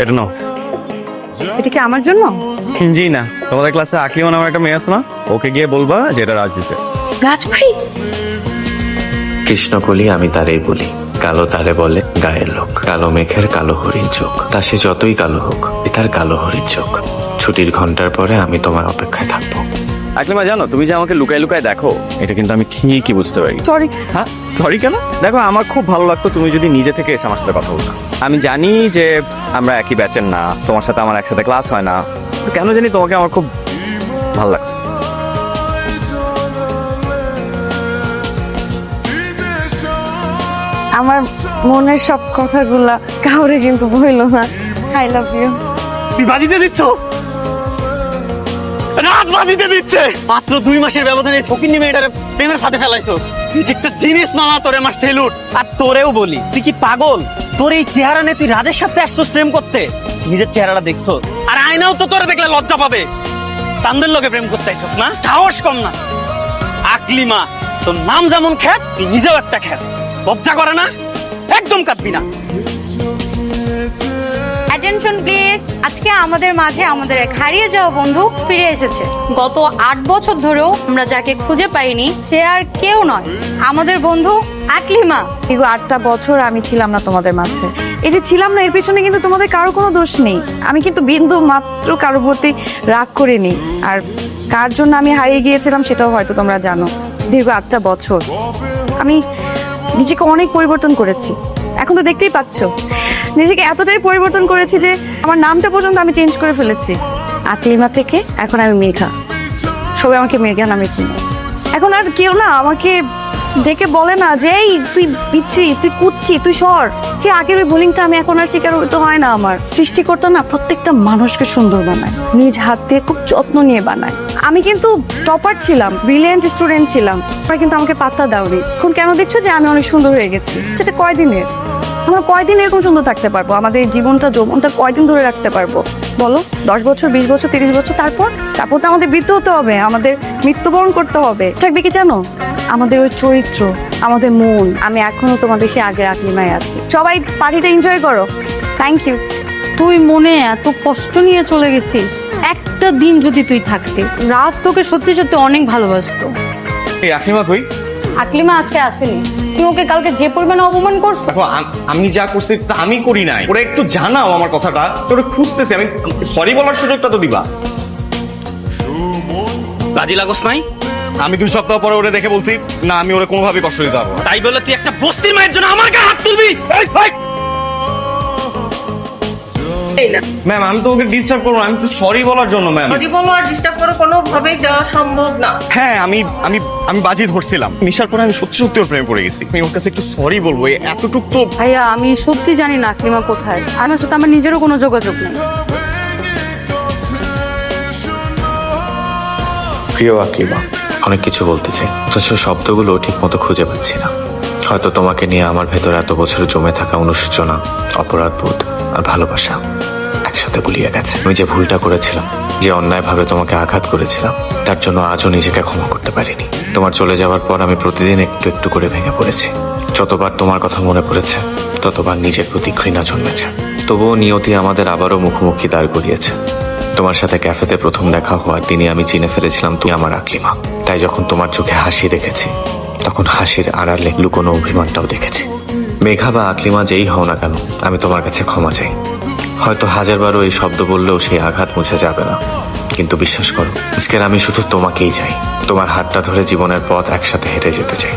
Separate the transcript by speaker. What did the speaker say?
Speaker 1: এটা নাও।
Speaker 2: এটা কি আমার জন্য?
Speaker 1: জি না, তোমাদের ক্লাসে আকলিমা নামের একটা মেয়ে আছে না, ওকে গিয়ে বলবা যে এটা রাজ দিছে।
Speaker 2: রাজ ভাই?
Speaker 3: কৃষ্ণকলি আমি তারেই বলি, কালো তারে বলে গায়ের লোক। কালো মেঘের কালো হরিণ চোখ, তা সে যতই কালো হোক তার কালো হরিণ চোখ। ছুটির ঘন্টার পরে আমি তোমার অপেক্ষায় থাকবো।
Speaker 1: আকলিমা জানো, তুমি যে আমাকে লুকায় লুকায় দেখো, এটা কিন্তু আমি ঠিকই বুঝতে পারি।
Speaker 2: সরি।
Speaker 1: হ্যাঁ, সরি কেন? দেখো, আমার খুব ভালো লাগতো তুমি যদি নিজে থেকে এসে আমার সাথে কথা বলতো। আমি জানি যে আমরা একই ব্যাচের না, তোমার সাথে আমার একসাথে ক্লাস হয় না, কেন জানি তোমাকে আমার খুব ভালো লাগছে।
Speaker 2: আমার মনের সব কথাগুলা কাউরে কিন্তু বললো না। I love you.
Speaker 1: তুই বাজিতে দিচ্ছস? রাজ বাজিতে দিচ্ছে।
Speaker 4: মাত্র 2 মাসের ব্যবধানে ফকিন্নি মেয়েটারে প্রেমের ফাঁদে ফেলাইছস। তুই যে একটা জিনিস মামা, তোরে আমার সেলুট। আর তোরেও বলি, তুই কি পাগল? তোর এই চেহারা নিয়ে তুই রাজের সাথে আসছস প্রেম করতে? নিজের চেহারাটা দেখছো? আর আয়নাও তো তোরে দেখলে লজ্জা পাবে। সান্দের লোকে প্রেম করতে আইছস না? সাহস কম না। আকলিমা, তোর নাম যেমন খ্যাত, তুই নিজেও একটা খ্যাত। লজ্জা করে না? একদম কাঁদবি না।
Speaker 5: Attention please. আজকে আমাদের মাঝে আমাদের এক হারিয়ে যাওয়া বন্ধু ফিরে এসেছে। গত 8 বছর ধরেও আমরা যাকে খুঁজে পাইনি, সে আর কেউ নয়, আমাদের বন্ধু আকলিমা।
Speaker 2: এই 8টা বছর আমি ছিলাম না তোমাদের মাঝে। এই যে ছিলাম না, এর পেছনে কিন্তু তোমাদের কারো কোনো দোষ নেই। আমি কিন্তু বিন্দু মাত্র কারোর প্রতি রাগ করিনি। আর কার জন্য আমি হারিয়ে গিয়েছিলাম সেটাও হয়তো তোমরা জানো। দীর্ঘ 8টা বছর আমি নিজেকে অনেক পরিবর্তন করেছি। এখন তো দেখতেই পাচ্ছ, নিজেকে এতটাই পরিবর্তন করেছি যে আমার নামটা পর্যন্ত আমি চেঞ্জ করে ফেলেছি। আকলিমা থেকে এখন আমি মেঘা। সবাই আমাকে মেঘা নামে চিনি। এখন আর কেউ না আমাকে ডেকে বলে না যে এই তুই বিচ্ছিরি, তুই কুচ্ছি, তুই সর। যে আগের ওই বোলিংটা আমি এখন আর শিকার হতে হয় না। আমার সৃষ্টিকর্তা না প্রত্যেকটা মানুষকে সুন্দর বানায়, নিজ হাত দিয়ে খুব যত্ন নিয়ে বানায়। আমি কিন্তু টপার ছিলাম, ব্রিলিয়েন্ট স্টুডেন্ট ছিলাম, তাই কিন্তু আমাকে পাত্তা দাওনি। এখন কেন দেখছো যে আমি অনেক সুন্দর হয়ে গেছি? সেটা কয়দিনের? আমরা কয়দিন এরকম সুন্দর থাকতে পারবো? আমাদের জীবনটা, যৌবনটা কয়দিন ধরে রাখতে পারবো বলো? 10 বছর, 20 বছর, 30 বছর, তারপর তো আমাদের বৃদ্ধ হতে হবে, আমাদের মৃত্যুবরণ করতে হবে। থাকবে কি জানো? আমাদের ওই চরিত্র, আমাদের মন। আমি এখনো তোমাদের সে আগের আকলিমায় আছি। সবাই পার্টিটা এনজয় করো। Thank you.
Speaker 5: তুই মনে এত কষ্ট নিয়ে চলে গেছিস। একটা দিন যদি তুই থাকতি, রাজ তোকে সত্যি সত্যি অনেক ভালোবাসতো।
Speaker 1: এই আকলিমা কই?
Speaker 5: আকলিমা আজকে আসেনি। তুই ওকে কালকে যে পরিমাণে অপমান করছো।
Speaker 1: দেখো, আমি যা করছি তা আমি করি নাই। ওরা একটু জানাও আমার কথাটা, তোরা খুঁজতেছি। আমি সরি বলার সুযোগটা তো দিবা।
Speaker 4: বাজি লাগোস নাই?
Speaker 1: আমি 2 সপ্তাহ পরে ওরে দেখে বলছি না, আমি ওরে কোনোভাবে কষ্ট দিতে পারবো না।
Speaker 4: তাই বলে তুই একটা বস্তির মায়ের জন্য আমার গায়ে হাত তুলবি?
Speaker 1: ম্যাম, আমি তো ওকে ডিস্টার্ব করবো না, আমি তো সরি বলার জন্য। ম্যাম,
Speaker 6: যদি বলো আর ডিস্টার্ব করো, কোনোভাবেই দেওয়া সম্ভব না।
Speaker 1: হ্যাঁ, আমি আমি আমি বাজি ধরছিলাম। মিশার পরে আমি সত্যি সত্যি ওর প্রেমে পড়ে গেছি। আমি ওর কাছে একটু সরি বলবো, এতটুক তো।
Speaker 5: ভাইয়া, আমি সত্যি জানি না আকলিমা কোথায়। আমার সাথে আমার নিজেরও কোনো যোগাযোগ নেই।
Speaker 3: প্রিয় আকলিমা, অনেক কিছু বলতে চাই, অথচ শব্দগুলো ঠিক মতো খুঁজে পাচ্ছি না। হয়তো তোমাকে নিয়ে আমার ভেতর এত বছর জমে থাকা অনুশোচনা, অপরাধবোধ আর ভালোবাসা একসাথে গুলিয়ে গেছে। আমি যে ভুলটা করেছিলাম, যে অন্যায়ভাবে তোমাকে আঘাত করেছিলাম, তার জন্য আজও নিজেকে ক্ষমা করতে পারিনি। তোমার চলে যাওয়ার পর আমি প্রতিদিন একটু একটু করে ভেঙে পড়েছি। যতবার তোমার কথা মনে পড়েছে, ততবার নিজের প্রতি ঘৃণা জন্মেছে। তবুও নিয়তি আমাদের আবারও মুখোমুখি দাঁড় করিয়েছে। তোমার সাথে ক্যাফেতে প্রথম দেখা হওয়ার দিনই আমি চিনে ফেলেছিলাম তুমি আমার আকলিমা। তাই যখন তোমার চোখে হাসি দেখেছি, তখন হাসির আড়ালে লুকোনো অভিমানটাও দেখেছি। মেঘা বা আকলিমা যেই হও না কেন, আমি তোমার কাছে ক্ষমা চাই। হয়তো 1000বারও এই শব্দ বললেও সেই আঘাত মুছে যাবে না, কিন্তু বিশ্বাস করো, আজকের আমি শুধু তোমাকেই চাই। তোমার হাতটা ধরে জীবনের পথ একসাথে হেঁটে যেতে চাই।